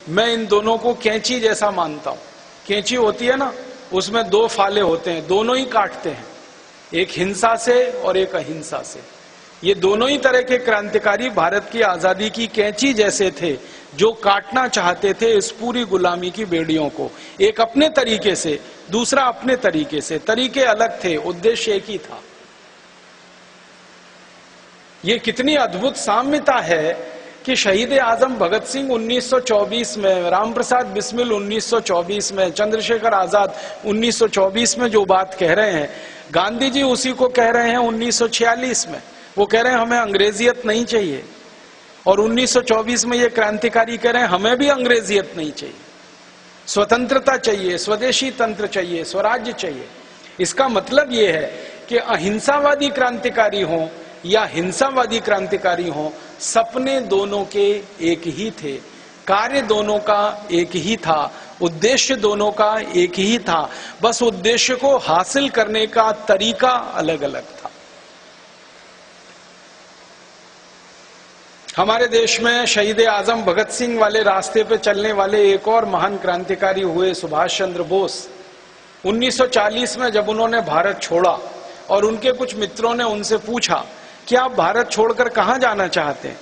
मैं इन दोनों को कैंची जैसा मानता हूं। कैंची होती है ना, उसमें दो फाले होते हैं, दोनों ही काटते हैं, एक हिंसा से और एक अहिंसा से। ये दोनों ही तरह के क्रांतिकारी भारत की आजादी की कैंची जैसे थे, जो काटना चाहते थे इस पूरी गुलामी की बेड़ियों को, एक अपने तरीके से, दूसरा अपने तरीके से। तरीके अलग थे, उद्देश्य एक ही था। ये कितनी अद्भुत साम्यता है कि शहीद आजम भगत सिंह 1924 में, राम प्रसाद बिस्मिल 1924 में, चंद्रशेखर आजाद 1924 में जो बात कह रहे हैं, गांधी जी उसी को कह रहे हैं 1946 में। वो कह रहे हैं हमें अंग्रेजियत नहीं चाहिए, और 1924 में ये क्रांतिकारी कह रहे हैं हमें भी अंग्रेजियत नहीं चाहिए, स्वतंत्रता चाहिए, स्वदेशी तंत्र चाहिए, स्वराज्य चाहिए। इसका मतलब ये है कि अहिंसावादी क्रांतिकारी हों या हिंसावादी क्रांतिकारी हों, सपने दोनों के एक ही थे, कार्य दोनों का एक ही था, उद्देश्य दोनों का एक ही था, बस उद्देश्य को हासिल करने का तरीका अलग अलग था। हमारे देश में शहीद आजम भगत सिंह वाले रास्ते पे चलने वाले एक और महान क्रांतिकारी हुए सुभाष चंद्र बोस। 1940 में जब उन्होंने भारत छोड़ा और उनके कुछ मित्रों ने उनसे पूछा कि आप भारत छोड़कर कहां जाना चाहते हैं,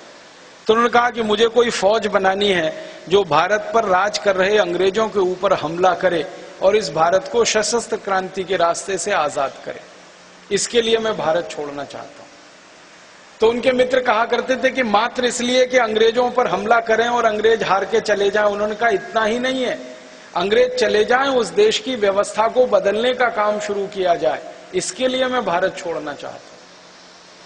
तो उन्होंने कहा कि मुझे कोई फौज बनानी है जो भारत पर राज कर रहे अंग्रेजों के ऊपर हमला करे और इस भारत को सशस्त्र क्रांति के रास्ते से आजाद करे, इसके लिए मैं भारत छोड़ना चाहता हूं। तो उनके मित्र कहा करते थे कि मात्र इसलिए कि अंग्रेजों पर हमला करें और अंग्रेज हार के चले जाएं। उन्होंने कहा इतना ही नहीं है, अंग्रेज चले जाएं, उस देश की व्यवस्था को बदलने का काम शुरू किया जाए, इसके लिए मैं भारत छोड़ना चाहता हूं।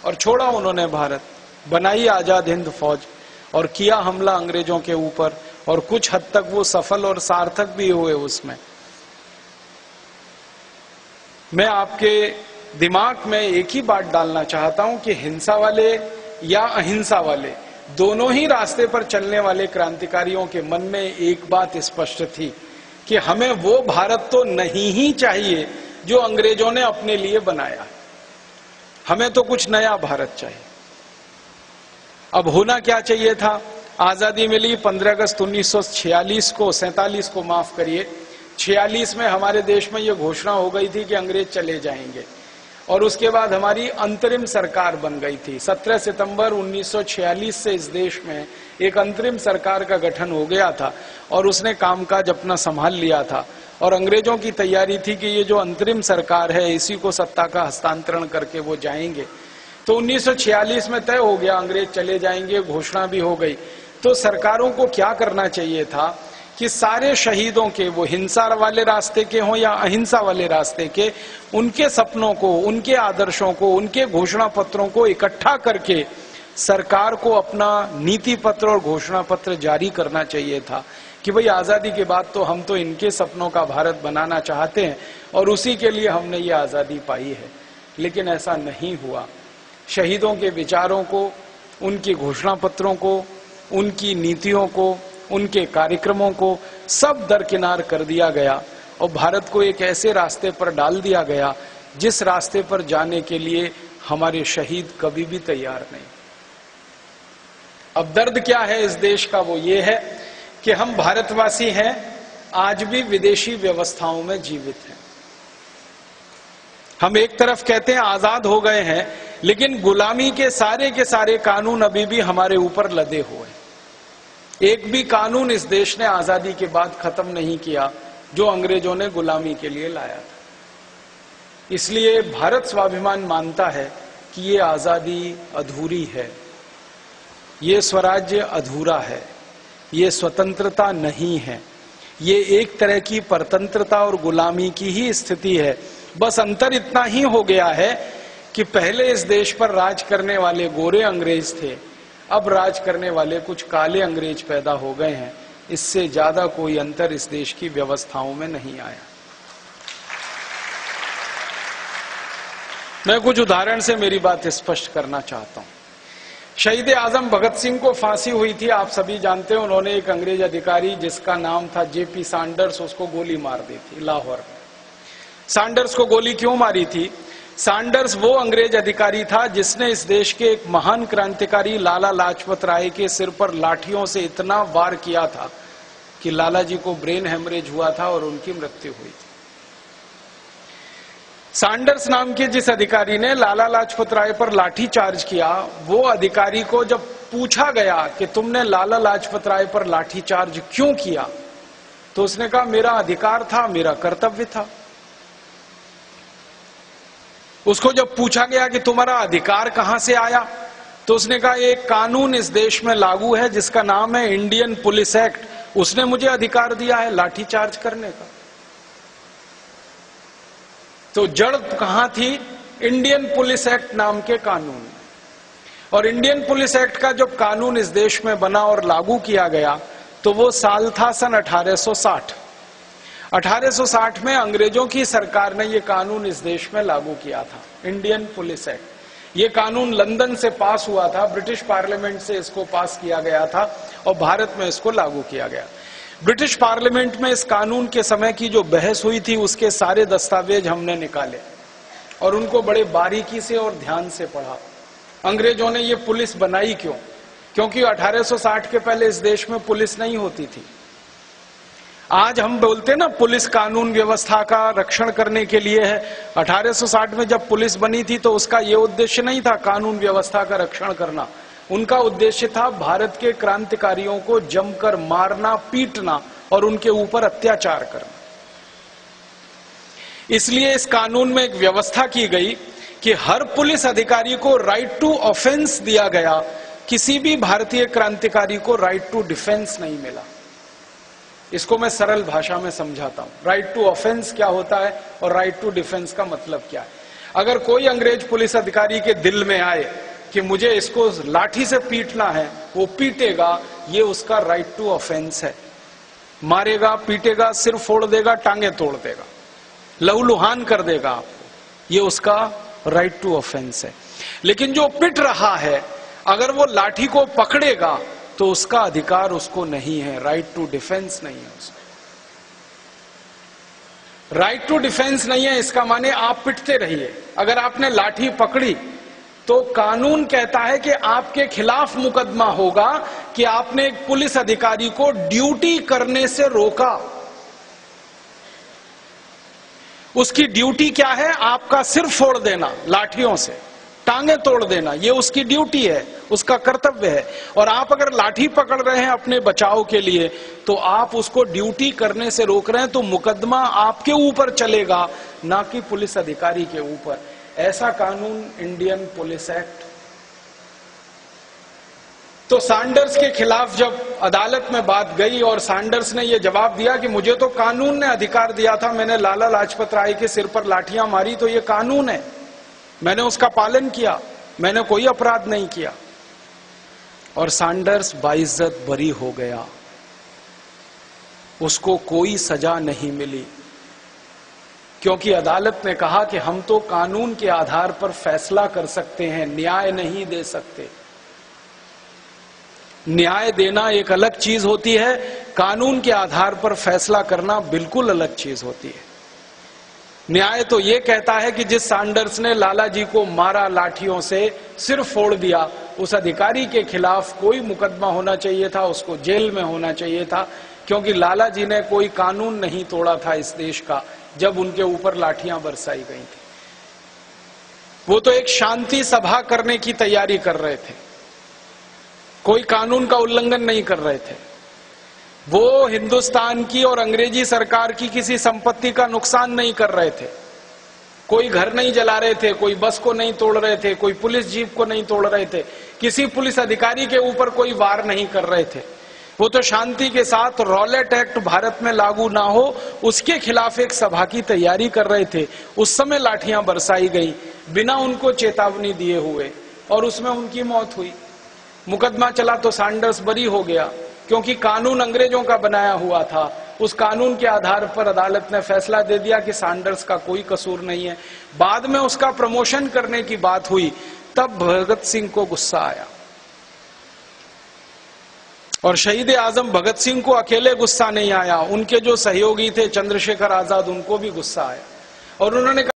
और छोड़ा उन्होंने भारत, बनाई आजाद हिंद फौज और किया हमला अंग्रेजों के ऊपर, और कुछ हद तक वो सफल और सार्थक भी हुए उसमें। मैं आपके दिमाग में एक ही बात डालना चाहता हूं कि हिंसा वाले या अहिंसा वाले, दोनों ही रास्ते पर चलने वाले क्रांतिकारियों के मन में एक बात स्पष्ट थी कि हमें वो भारत तो नहीं ही चाहिए जो अंग्रेजों ने अपने लिए बनाया, हमें तो कुछ नया भारत चाहिए। अब होना क्या चाहिए था? आजादी मिली 15 अगस्त 1946 को, 47 को माफ करिए, 46 में हमारे देश में यह घोषणा हो गई थी कि अंग्रेज चले जाएंगे, और उसके बाद हमारी अंतरिम सरकार बन गई थी। 17 सितंबर 1946 से इस देश में एक अंतरिम सरकार का गठन हो गया था और उसने कामकाज अपना संभाल लिया था, और अंग्रेजों की तैयारी थी कि ये जो अंतरिम सरकार है इसी को सत्ता का हस्तांतरण करके वो जाएंगे। तो 1946 में तय हो गया अंग्रेज चले जाएंगे, घोषणा भी हो गई। तो सरकारों को क्या करना चाहिए था कि सारे शहीदों के, वो हिंसा वाले रास्ते के हों या अहिंसा वाले रास्ते के, उनके सपनों को, उनके आदर्शों को, उनके घोषणा पत्रों को इकट्ठा करके सरकार को अपना नीति पत्र और घोषणा पत्र जारी करना चाहिए था कि भाई आजादी के बाद तो हम तो इनके सपनों का भारत बनाना चाहते हैं और उसी के लिए हमने ये आजादी पाई है। लेकिन ऐसा नहीं हुआ। शहीदों के विचारों को, उनके घोषणा पत्रों को, उनकी नीतियों को, उनके कार्यक्रमों को सब दरकिनार कर दिया गया और भारत को एक ऐसे रास्ते पर डाल दिया गया जिस रास्ते पर जाने के लिए हमारे शहीद कभी भी तैयार नहीं। अब दर्द क्या है इस देश का? वो ये है कि हम भारतवासी हैं, आज भी विदेशी व्यवस्थाओं में जीवित हैं। हम एक तरफ कहते हैं आजाद हो गए हैं, लेकिन गुलामी के सारे कानून अभी भी हमारे ऊपर लदे हुए हैं। एक भी कानून इस देश ने आजादी के बाद खत्म नहीं किया जो अंग्रेजों ने गुलामी के लिए लाया था। इसलिए भारत स्वाभिमान मानता है कि ये आजादी अधूरी है, ये स्वराज्य अधूरा है, ये स्वतंत्रता नहीं है, ये एक तरह की परतंत्रता और गुलामी की ही स्थिति है। बस अंतर इतना ही हो गया है कि पहले इस देश पर राज करने वाले गोरे अंग्रेज थे, अब राज करने वाले कुछ काले अंग्रेज पैदा हो गए हैं। इससे ज्यादा कोई अंतर इस देश की व्यवस्थाओं में नहीं आया। मैं कुछ उदाहरण से मेरी बात स्पष्ट करना चाहता हूं। शहीद आजम भगत सिंह को फांसी हुई थी, आप सभी जानते हैं। उन्होंने एक अंग्रेज अधिकारी जिसका नाम था जेपी सैंडर्स, उसको गोली मार दी थी लाहौर में। सैंडर्स को गोली क्यों मारी थी? सैंडर्स वो अंग्रेज अधिकारी था जिसने इस देश के एक महान क्रांतिकारी लाला लाजपत राय के सिर पर लाठियों से इतना वार किया था कि लाला जी को ब्रेन हेमरेज हुआ था और उनकी मृत्यु हुई थी। सैंडर्स नाम के जिस अधिकारी ने लाला लाजपत राय पर लाठी चार्ज किया, वो अधिकारी को जब पूछा गया कि तुमने लाला लाजपत राय पर लाठी चार्ज क्यों किया, तो उसने कहा मेरा अधिकार था, मेरा कर्तव्य था। उसको जब पूछा गया कि तुम्हारा अधिकार कहां से आया, तो उसने कहा एक कानून इस देश में लागू है जिसका नाम है इंडियन पुलिस एक्ट, उसने मुझे अधिकार दिया है लाठी चार्ज करने का। तो जड़ कहां थी? इंडियन पुलिस एक्ट नाम के कानून। और इंडियन पुलिस एक्ट का जब कानून इस देश में बना और लागू किया गया, तो वो साल था सन 1860। 1860 में अंग्रेजों की सरकार ने ये कानून इस देश में लागू किया था, इंडियन पुलिस एक्ट। ये कानून लंदन से पास हुआ था, ब्रिटिश पार्लियामेंट से इसको पास किया गया था और भारत में इसको लागू किया गया। ब्रिटिश पार्लियामेंट में इस कानून के समय की जो बहस हुई थी, उसके सारे दस्तावेज हमने निकाले और उनको बड़े बारीकी से और ध्यान से पढ़ा। अंग्रेजों ने ये पुलिस बनाई क्यों? क्योंकि 1860 के पहले इस देश में पुलिस नहीं होती थी। आज हम बोलते ना पुलिस कानून व्यवस्था का रक्षण करने के लिए है। 1860 में जब पुलिस बनी थी तो उसका यह उद्देश्य नहीं था कानून व्यवस्था का रक्षण करना। उनका उद्देश्य था भारत के क्रांतिकारियों को जमकर मारना, पीटना और उनके ऊपर अत्याचार करना। इसलिए इस कानून में एक व्यवस्था की गई कि हर पुलिस अधिकारी को राइट टू ऑफेंस दिया गया। किसी भी भारतीय क्रांतिकारी को राइट टू डिफेंस नहीं मिला। इसको मैं सरल भाषा में समझाता हूं। राइट टू ऑफेंस क्या होता है और राइट टू डिफेंस का मतलब क्या है। अगर कोई अंग्रेज पुलिस अधिकारी के दिल में आए कि मुझे इसको लाठी से पीटना है, वो पीटेगा, ये उसका राइट टू ऑफेंस है। मारेगा, पीटेगा, सिर फोड़ देगा, टांगे तोड़ देगा, लहूलुहान कर देगा आपको, ये उसका राइट टू ऑफेंस है। लेकिन जो पिट रहा है, अगर वो लाठी को पकड़ेगा तो उसका अधिकार उसको नहीं है, राइट टू डिफेंस नहीं है उसको। राइट टू डिफेंस नहीं है इसका माने आप पिटते रहिए। अगर आपने लाठी पकड़ी तो कानून कहता है कि आपके खिलाफ मुकदमा होगा कि आपने एक पुलिस अधिकारी को ड्यूटी करने से रोका। उसकी ड्यूटी क्या है? आपका सिर फोड़ देना लाठियों से, टांगे तोड़ देना, ये उसकी ड्यूटी है, उसका कर्तव्य है। और आप अगर लाठी पकड़ रहे हैं अपने बचाव के लिए, तो आप उसको ड्यूटी करने से रोक रहे हैं, तो मुकदमा आपके ऊपर चलेगा, ना कि पुलिस अधिकारी के ऊपर। ऐसा कानून इंडियन पुलिस एक्ट। तो सैंडर्स के खिलाफ जब अदालत में बात गई और सैंडर्स ने यह जवाब दिया कि मुझे तो कानून ने अधिकार दिया था, मैंने लाला लाजपत राय के सिर पर लाठियां मारी तो यह कानून है, मैंने उसका पालन किया, मैंने कोई अपराध नहीं किया। और सैंडर्स बाइज्जत बरी हो गया, उसको कोई सजा नहीं मिली, क्योंकि अदालत ने कहा कि हम तो कानून के आधार पर फैसला कर सकते हैं, न्याय नहीं दे सकते। न्याय देना एक अलग चीज होती है, कानून के आधार पर फैसला करना बिल्कुल अलग चीज होती है। न्याय तो ये कहता है कि जिस सैंडर्स ने लाला जी को मारा, लाठियों से सिर फोड़ दिया, उस अधिकारी के खिलाफ कोई मुकदमा होना चाहिए था, उसको जेल में होना चाहिए था, क्योंकि लाला जी ने कोई कानून नहीं तोड़ा था इस देश का जब उनके ऊपर लाठियां बरसाई गई थी। वो तो एक शांति सभा करने की तैयारी कर रहे थे, कोई कानून का उल्लंघन नहीं कर रहे थे। वो हिंदुस्तान की और अंग्रेजी सरकार की किसी संपत्ति का नुकसान नहीं कर रहे थे, कोई घर नहीं जला रहे थे, कोई बस को नहीं तोड़ रहे थे, कोई पुलिस जीप को नहीं तोड़ रहे थे, किसी पुलिस अधिकारी के ऊपर कोई वार नहीं कर रहे थे। वो तो शांति के साथ रॉलेट एक्ट भारत में लागू ना हो उसके खिलाफ एक सभा की तैयारी कर रहे थे। उस समय लाठियां बरसाई गई बिना उनको चेतावनी दिए हुए और उसमें उनकी मौत हुई। मुकदमा चला तो सैंडर्स बरी हो गया, क्योंकि कानून अंग्रेजों का बनाया हुआ था। उस कानून के आधार पर अदालत ने फैसला दे दिया कि सैंडर्स का कोई कसूर नहीं है। बाद में उसका प्रमोशन करने की बात हुई, तब भगत सिंह को गुस्सा आया। और शहीद आजम भगत सिंह को अकेले गुस्सा नहीं आया, उनके जो सहयोगी थे चंद्रशेखर आजाद, उनको भी गुस्सा आया और उन्होंने